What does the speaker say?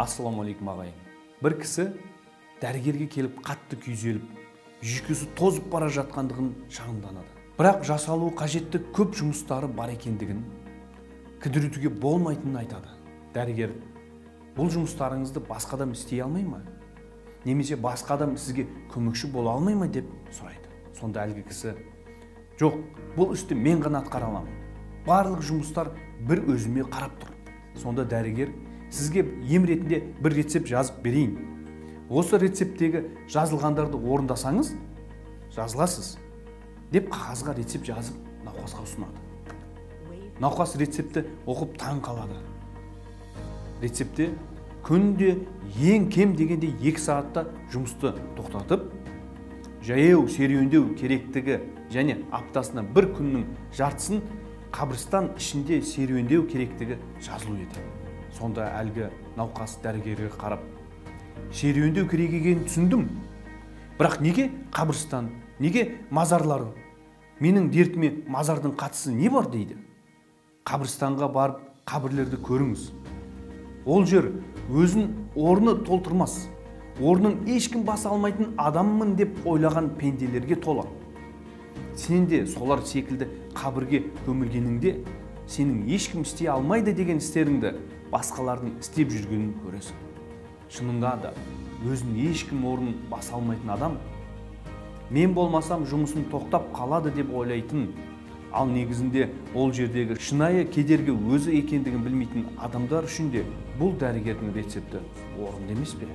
Ассаламалейкум ағайын. Бір кісі дәрігерге келіп қатты күйзеліп, жүйкесі тозып бара жатқандығын шағымданады. Бірақ жасалуы қажетті көп жұмыстары бар екендігін, кідіруге болмайтынын айтады. Дәрігер, бұл жұмыстарыңызды басқа адам істей алмай ма? Немесе басқа адам сізге көмекші бола алмай ма деп сұрайды. Сонда әлгі кісі, жоқ, бұл істі мен ғана атқара аламын. Барлық жұмыстар бір өзіме қарап тұр. Сонда дәрігер, сізге ем ретінде бір рецепт жазып берейін. Осы рецепттегі жазылғандарды орындасаңыз, жазыласыз деп қағазға рецепт жазып науқасқа ұсынады. Науқас рецепті оқып таң қалады. Рецепте күнде ең кем дегенде 2 сағатта жұмысты тоқтатып, жаяу серуендеу керектігі және аптасына 1 күннің жартысын қабірстан ішінде серуендеу керектігі жазылу еді. Сонда әлгі науқас дәрігерге қарап, серуендеу керек екенін түсіндім. Бірақ неге қабірстан, неге мазарлар? Менің дертіме мазардың қатысы не бар дейді. Қабірстанға барып, қабірлерді көріңіз. Ол жер өзін орны толтырмас. Орнын ешкім баса алмайтын адаммын деп ойлаған пенделерге толы. Сен де солар секілді қабірге көмілгеніңде, сенің ешкім істей алмайды деген істеріңді басқалардың істеп жүргенін көресің. Шынында да өзін ешкім орнын баса алмайтын адам, мен болмасам жұмысын тоқтап қалады деп ойлайтын, ал негізінде ол жердегі шынайы кедергі өзі екендігін білмейтін адамдар үшін де бұл дәрігердің рецепті орынды емес пе?